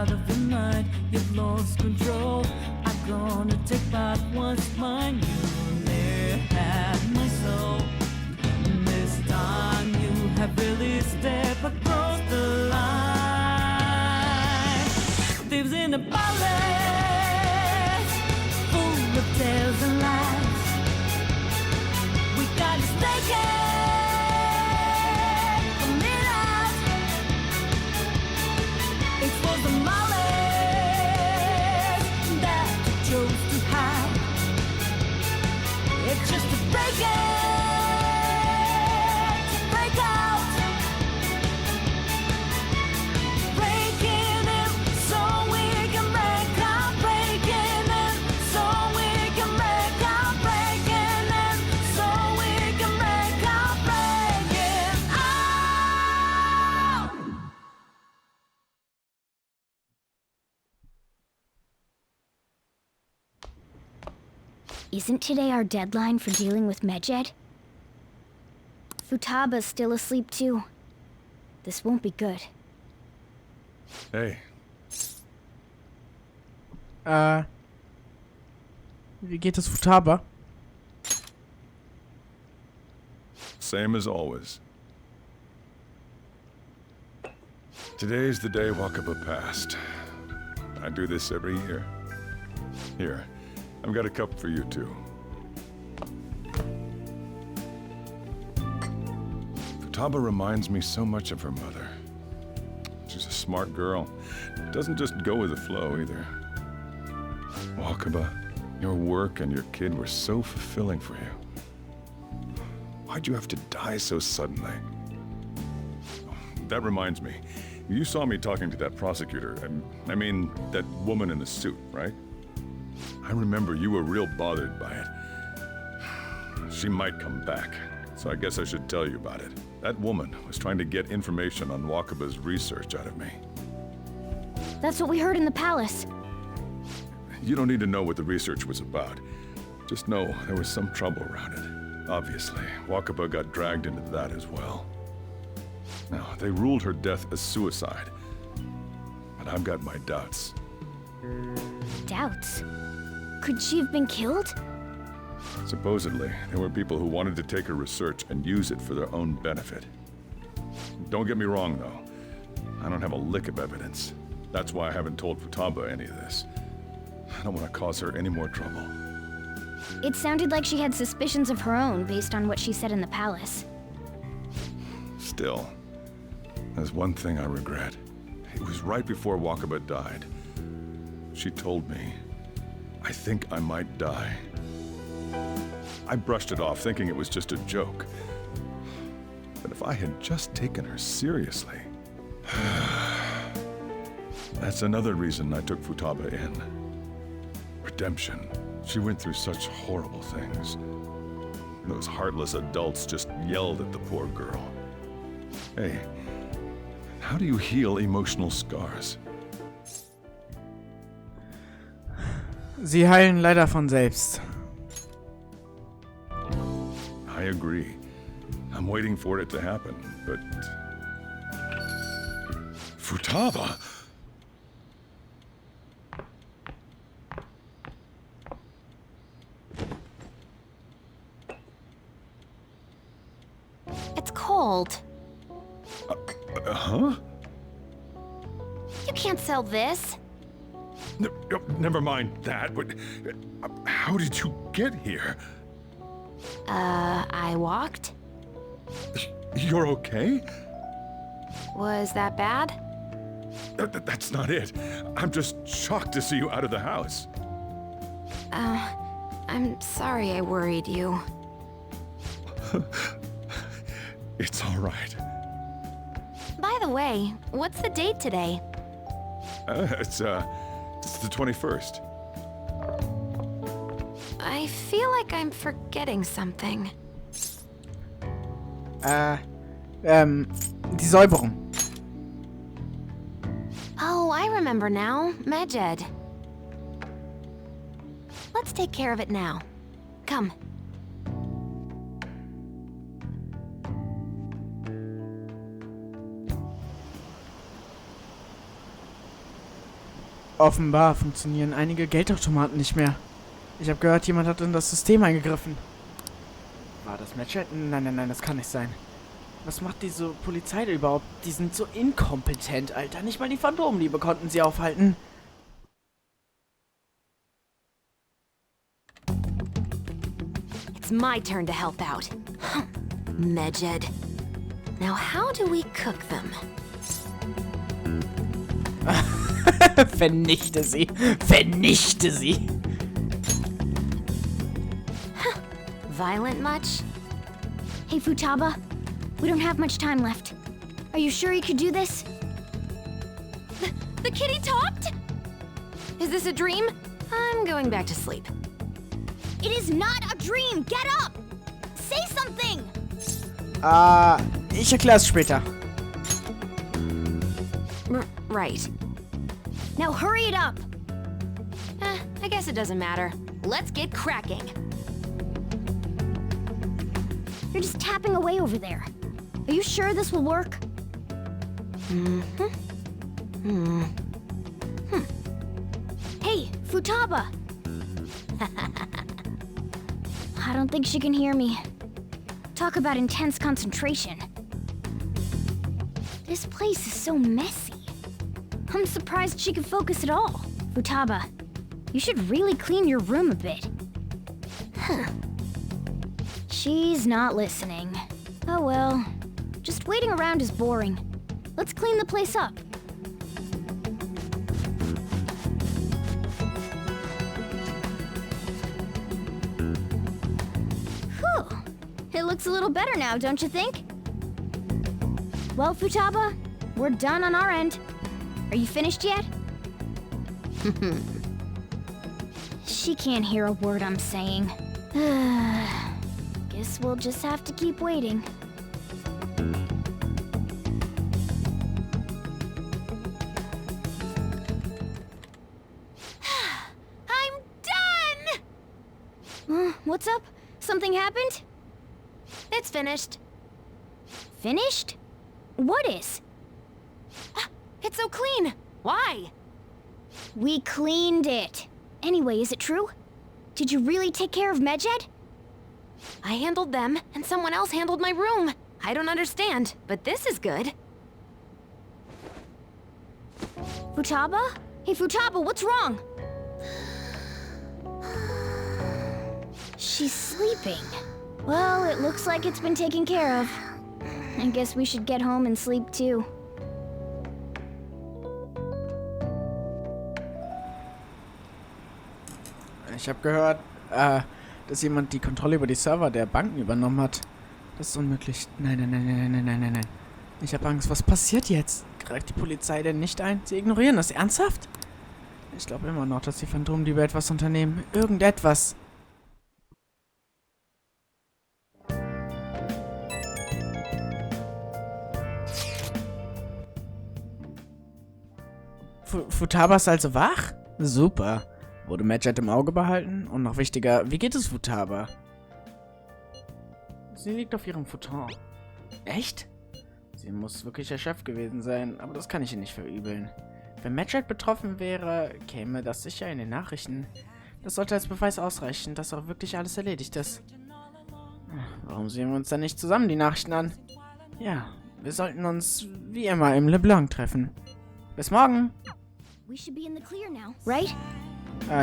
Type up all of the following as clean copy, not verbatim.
out of your mind. You've lost control. I'm gonna take back what's mine. You may have my soul. This time you have really stepped across the line. Thieves in a palace, full of tales and lies. We got you naked. Just to break it, to break out, breaking in so we can break out, breaking in so we can break out, breaking in so we can break out, breaking out. Isn't today our deadline for dealing with Medjed? Futaba's still asleep too. This won't be good. Hey. Wie geht es Futaba? Same as always. Today's the day Wakaba passed. I do this every year. Here, I've got a cup for you too. Futaba reminds me so much of her mother. She's a smart girl. Doesn't just go with the flow either. Wakaba, your work and your kid were so fulfilling for you. Why'd you have to die so suddenly? That reminds me. You saw me talking to that prosecutor. I mean, that woman in the suit, right? I remember you were real bothered by it. She might come back, so I guess I should tell you about it. That woman was trying to get information on Wakaba's research out of me. That's what we heard in the palace. You don't need to know what the research was about. Just know there was some trouble around it. Obviously, Wakaba got dragged into that as well. Now, they ruled her death as suicide. But I've got my doubts. Doubts? Could she have been killed? Supposedly, there were people who wanted to take her research and use it for their own benefit. Don't get me wrong, though. I don't have a lick of evidence. That's why I haven't told Futaba any of this. I don't want to cause her any more trouble. It sounded like she had suspicions of her own based on what she said in the palace. Still, there's one thing I regret. It was right before Wakaba died. She told me, I think I might die. I brushed it off, thinking it was just a joke. But if I had just taken her seriously... That's another reason I took Futaba in. Redemption. She went through such horrible things. Those heartless adults just yelled at the poor girl. Hey, how do you heal emotional scars? Sie heilen leider von selbst. I agree. I'm waiting for it to happen, but... Futaba! It's cold. Huh? You can't sell this. Never mind that, but... how did you get here? I walked? You're okay? Was that bad? That's not it. I'm just shocked to see you out of the house. I'm sorry I worried you. It's all right. By the way, what's the date today? It's the 21st. I feel like I'm forgetting something. Die Säuberung. Oh, I remember now. Medjed. Let's take care of it now. Come. Offenbar funktionieren einige Geldautomaten nicht mehr. Ich habe gehört, jemand hat in das System eingegriffen. War das Medjed? Nein, nein, nein, das kann nicht sein. Was macht diese Polizei da überhaupt? Die sind so inkompetent, Alter. Nicht mal die Phantomliebe konnten sie aufhalten. It's my turn to help out. Medjed. Now how do we cook them? Vernichte sie. Vernichte sie. Violent much? Hey, Futaba. We don't have much time left. Are you sure you could do this? The kitty talked? Is this a dream? I'm going back to sleep. It is not a dream! Get up! Say something! Ich erklär's später. Right. Now hurry it up! I guess it doesn't matter. Let's get cracking. You're just tapping away over there. Are you sure this will work? Hey, Futaba! I don't think she can hear me. Talk about intense concentration. This place is so messy. I'm surprised she could focus at all. Futaba, you should really clean your room a bit. She's not listening. Oh well. Just waiting around is boring. Let's clean the place up. Whew. It looks a little better now, don't you think? Well, Futaba, we're done on our end. Are you finished yet? She can't hear a word I'm saying. Guess we'll just have to keep waiting. I'm done! What's up? Something happened? It's finished. Finished? What is? It's so clean. Why? We cleaned it. Anyway, is it true? Did you really take care of Medjed? I handled them, and someone else handled my room. I don't understand, but this is good. Futaba? Hey, Futaba, what's wrong? She's sleeping. Well, it looks like it's been taken care of. I guess we should get home and sleep too. Ich habe gehört, dass jemand die Kontrolle über die Server der Banken übernommen hat. Das ist unmöglich. Nein, nein, nein, nein, nein, nein, nein, nein. Ich habe Angst. Was passiert jetzt? Greift die Polizei denn nicht ein? Sie ignorieren das. Ernsthaft? Ich glaube immer noch, dass die Phantomdiebe etwas unternehmen. Irgendetwas. Futaba ist also wach? Super. Wurde Medjed im Auge behalten? Und noch wichtiger, wie geht es Futaba? Sie liegt auf ihrem Futon. Echt? Sie muss wirklich erschöpft gewesen sein, aber das kann ich ihr nicht verübeln. Wenn Medjed betroffen wäre, käme das sicher in den Nachrichten. Das sollte als Beweis ausreichen, dass auch wirklich alles erledigt ist. Warum sehen wir uns dann nicht zusammen die Nachrichten an? Ja, wir sollten uns wie immer im LeBlanc treffen. Bis morgen! We should be in the clear now, right?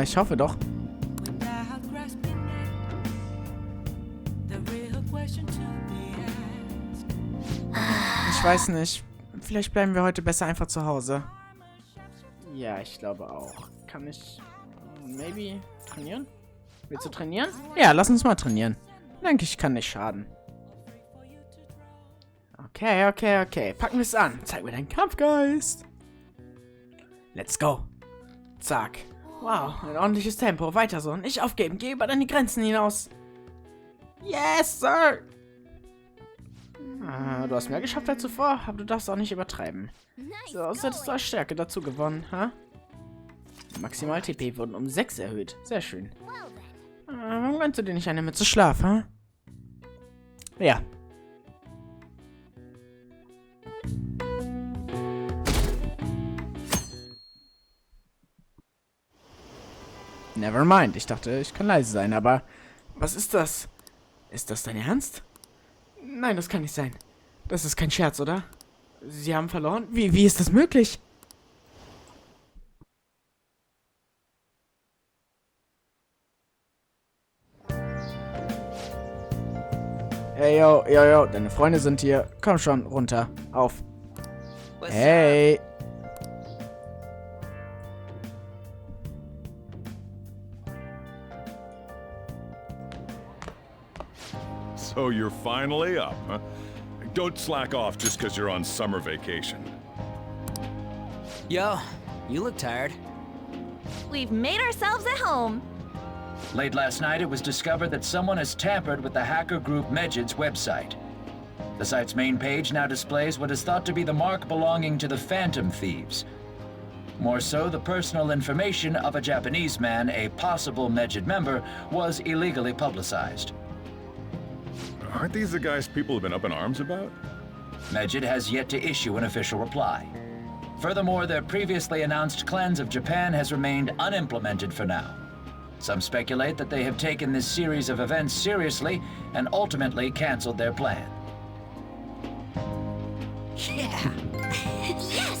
Ich hoffe doch. Without grasping it, the real question to be asked. Ich weiß nicht. Vielleicht bleiben wir heute besser einfach zu Hause. Ja, ich glaube auch. Kann ich maybe trainieren? Willst du trainieren? Ja, lass uns mal trainieren. Denke ich, kann nicht schaden. Okay, okay, okay. Packen wir es an. Zeig mir deinen Kampfgeist. Let's go. Zack. Wow, ein ordentliches Tempo. Weiter so. Nicht aufgeben. Geh über deine Grenzen hinaus. Yes, Sir. Du hast mehr geschafft als zuvor, aber du darfst auch nicht übertreiben. So, hättest du als Stärke dazu gewonnen, ha? Maximal TP wurden um 6 erhöht. Sehr schön. Warum gönnst du dir nicht eine Mütze Schlaf, ha? Ja. Never mind. Ich dachte, ich kann leise sein, aber... Was ist das? Ist das dein Ernst? Nein, das kann nicht sein. Das ist kein Scherz, oder? Sie haben verloren? Wie ist das möglich? Hey, yo, deine Freunde sind hier. Komm schon, runter. Auf. Hey. So you're finally up, huh? Don't slack off just because you're on summer vacation. Yo, you look tired. We've made ourselves at home. Late last night, it was discovered that someone has tampered with the hacker group Medjed's website. The site's main page now displays what is thought to be the mark belonging to the Phantom Thieves. More so, the personal information of a Japanese man, a possible Medjed member, was illegally publicized. Aren't these the guys people have been up in arms about? Medjed has yet to issue an official reply. Furthermore, their previously announced cleanse of Japan has remained unimplemented for now. Some speculate that they have taken this series of events seriously and ultimately canceled their plan. Yeah. Yes!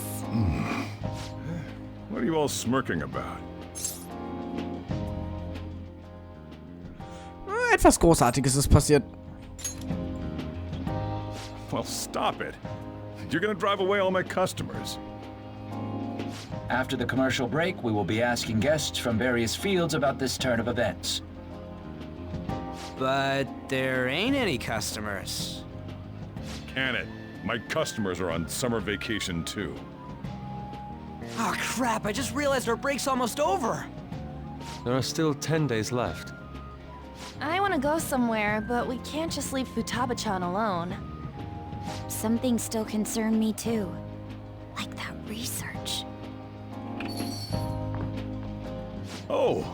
What are you all smirking about? Etwas Großartiges ist passiert. Well, stop it. You're gonna drive away all my customers. After the commercial break, we will be asking guests from various fields about this turn of events. But there ain't any customers. Can it? My customers are on summer vacation too. Oh crap, I just realized our break's almost over. There are still 10 days left. I want to go somewhere, but we can't just leave Futaba-chan alone. Some things still concern me too. Like that research. Oh,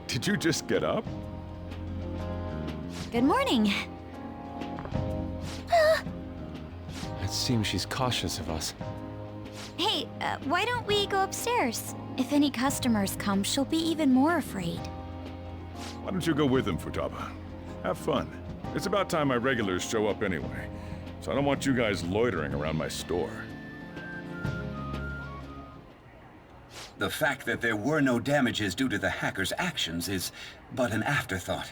did you just get up? Good morning. It seems she's cautious of us. Hey, why don't we go upstairs? If any customers come, she'll be even more afraid. Why don't you go with them, Futaba? Have fun. It's about time my regulars show up anyway, so I don't want you guys loitering around my store. The fact that there were no damages due to the hackers' actions is but an afterthought.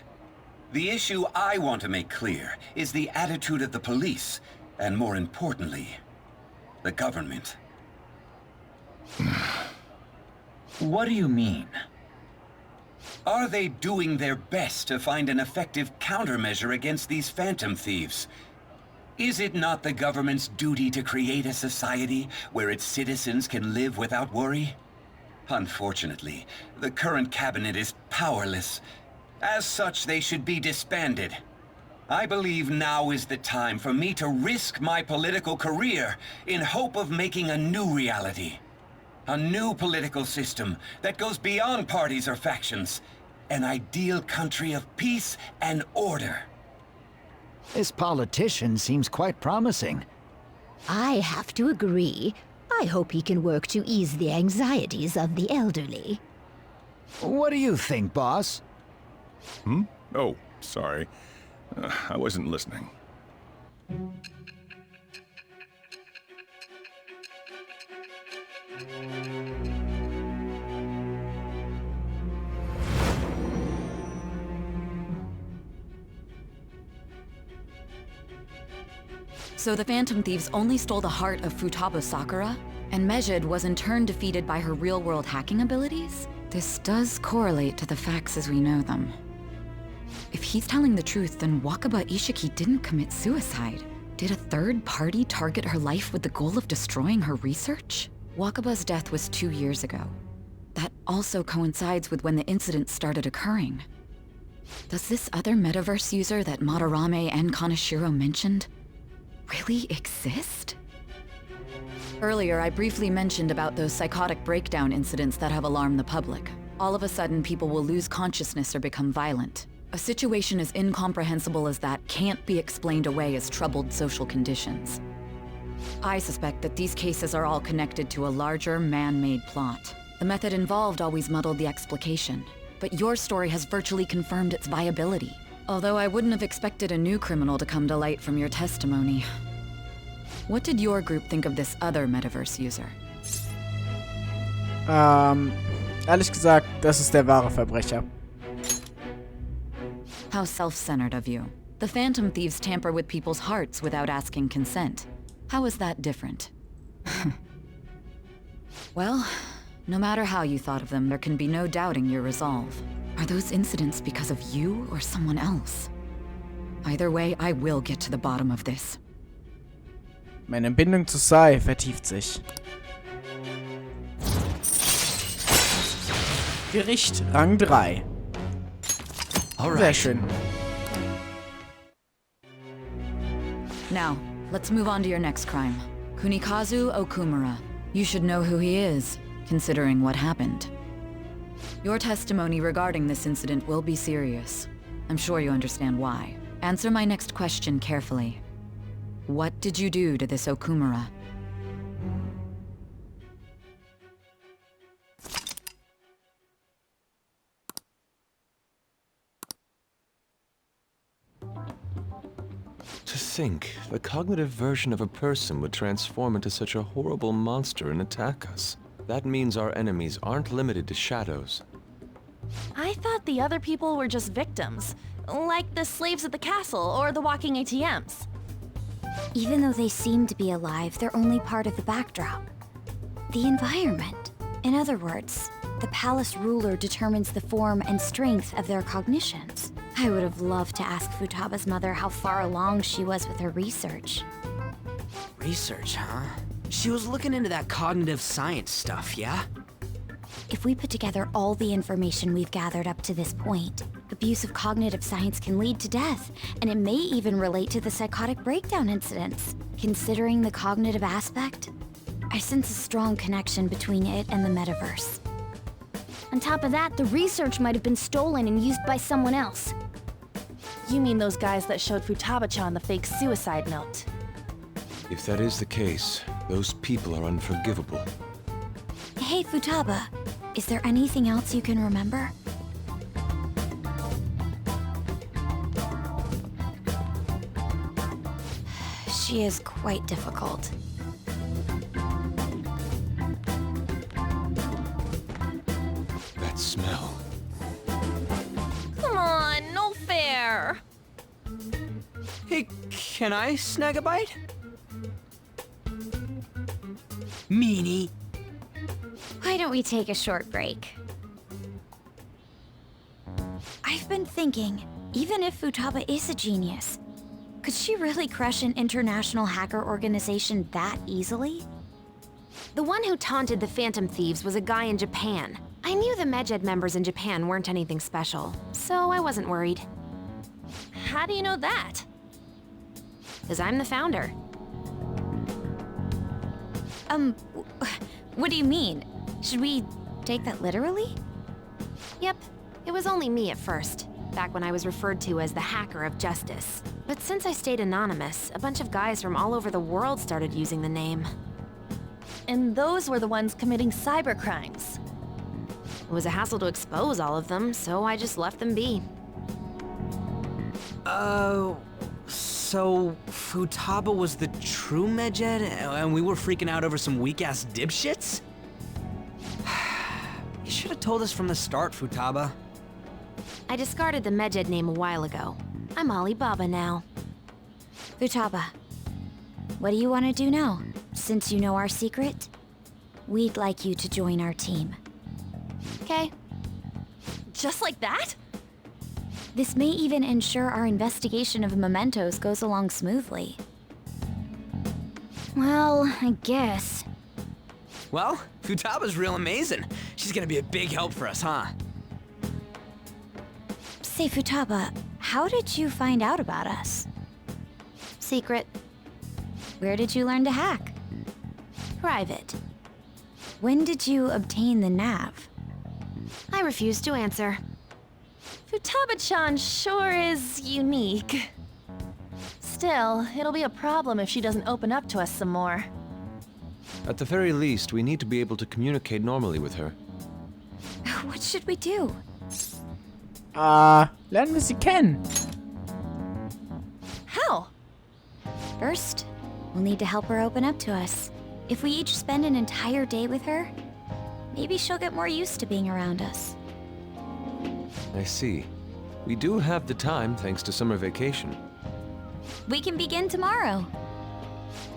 The issue I want to make clear is the attitude of the police, and more importantly, the government. What do you mean? Are they doing their best to find an effective countermeasure against these Phantom Thieves? Is it not the government's duty to create a society where its citizens can live without worry? Unfortunately, the current cabinet is powerless. As such, they should be disbanded. I believe now is the time for me to risk my political career in hope of making a new reality. A new political system that goes beyond parties or factions. An ideal country of peace and order. This politician seems quite promising. I have to agree. I hope he can work to ease the anxieties of the elderly. What do you think, boss? Oh, sorry. I wasn't listening. So the Phantom Thieves only stole the heart of Futaba Sakura? And Medjed was in turn defeated by her real-world hacking abilities? This does correlate to the facts as we know them. If he's telling the truth, then Wakaba Ishiki didn't commit suicide. Did a third party target her life with the goal of destroying her research? Wakaba's death was 2 years ago. That also coincides with when the incident started occurring. Does this other metaverse user that Madarame and Kaneshiro mentioned really exist? Earlier, I briefly mentioned about those psychotic breakdown incidents that have alarmed the public. All of a sudden, people will lose consciousness or become violent. A situation as incomprehensible as that can't be explained away as troubled social conditions. I suspect that these cases are all connected to a larger, man-made plot. The method involved always muddled the explication. but your story has virtually confirmed its viability. Although I wouldn't have expected a new criminal to come to light from your testimony. What did your group think of this other metaverse user? Ehrlich gesagt, das ist der wahre Verbrecher. How self-centered of you. The Phantom Thieves tamper with people's hearts without asking consent. How is that different? Well, no matter how you thought of them, there can be no doubting your resolve. Are those incidents because of you or someone else? Either way, I will get to the bottom of this. Meine Bindung zu Sai vertieft sich. Gericht Rang 3. Sehr schön. Now, let's move on to your next crime. Kunikazu Okumura. You should know who he is, considering what happened. Your testimony regarding this incident will be serious. I'm sure you understand why. Answer my next question carefully. What did you do to this Okumura? To think, the cognitive version of a person would transform into such a horrible monster and attack us. That means our enemies aren't limited to shadows. I thought the other people were just victims, like the slaves at the castle or the walking ATMs. Even though they seem to be alive, they're only part of the backdrop. The environment. In other words, the palace ruler determines the form and strength of their cognitions. I would have loved to ask Futaba's mother how far along she was with her research. Research, huh? She was looking into that cognitive science stuff, yeah? If we put together all the information we've gathered up to this point, abuse of cognitive science can lead to death, and it may even relate to the psychotic breakdown incidents. Considering the cognitive aspect, I sense a strong connection between it and the metaverse. On top of that, the research might have been stolen and used by someone else. You mean those guys that showed Futaba-chan the fake suicide note? If that is the case, those people are unforgivable. Hey, Futaba, is there anything else you can remember? She is quite difficult. That smell. Come on, no fair! Hey, can I snag a bite? Meanie. Why don't we take a short break? I've been thinking, even if Futaba is a genius, could she really crush an international hacker organization that easily? The one who taunted the Phantom Thieves was a guy in Japan. I knew the Medjed members in Japan weren't anything special, so I wasn't worried. How do you know that? 'Cause I'm the founder. What do you mean? Should we take that literally? Yep, it was only me at first, back when I was referred to as the Hacker of Justice. But since I stayed anonymous, a bunch of guys from all over the world started using the name. And those were the ones committing cybercrimes. It was a hassle to expose all of them, so I just left them be. So Futaba was the true Medjed, and we were freaking out over some weak-ass dipshits? You should have told us from the start, Futaba. I discarded the Medjed name a while ago. I'm Alibaba now. Futaba, what do you want to do now? Since you know our secret, we'd like you to join our team. Okay. Just like that? This may even ensure our investigation of mementos goes along smoothly. Well, I guess. Well, Futaba's real amazing. She's gonna be a big help for us, huh? Say, Futaba, how did you find out about us? Secret. Where did you learn to hack? Private. When did you obtain the nav? I refuse to answer. Futaba-chan sure is unique. Still, it'll be a problem if she doesn't open up to us some more. At the very least, we need to be able to communicate normally with her. What should we do? Lernen wir sie kennen. How? First, we'll need to help her open up to us. If we each spend an entire day with her, maybe she'll get more used to being around us. I see. We do have the time thanks to summer vacation. We can begin tomorrow.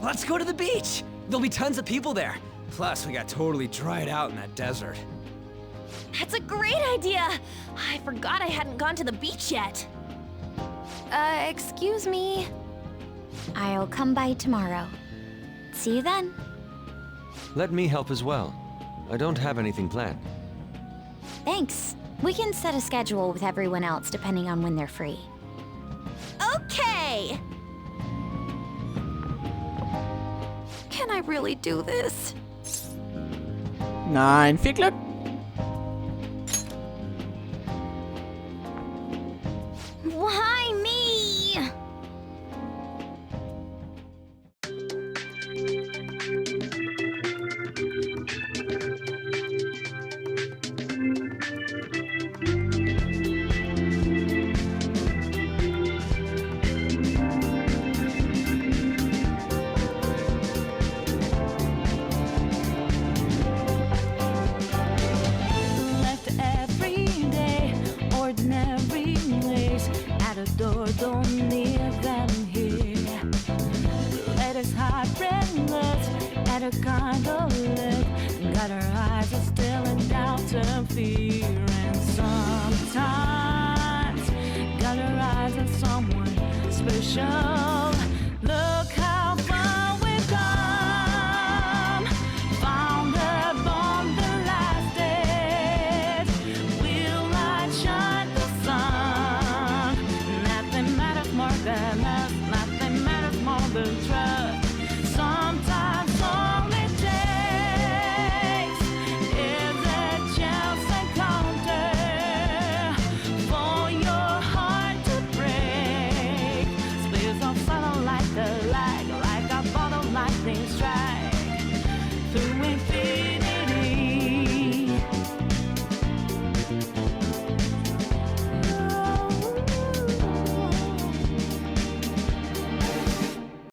Let's go to the beach! There'll be tons of people there. Plus, we got totally dried out in that desert. That's a great idea! I forgot I hadn't gone to the beach yet. Excuse me? I'll come by tomorrow. See you then. Let me help as well. I don't have anything planned. Thanks. We can set a schedule with everyone else depending on when they're free. Okay! Can I really do this? Nein, viel Glück. Why me? Left every day, ordinary ways. At a door, don't leave them here. Let us hide breathless at a kind of lit. Got our eyes are still in doubt and fear. And sometimes got our eyes on someone special.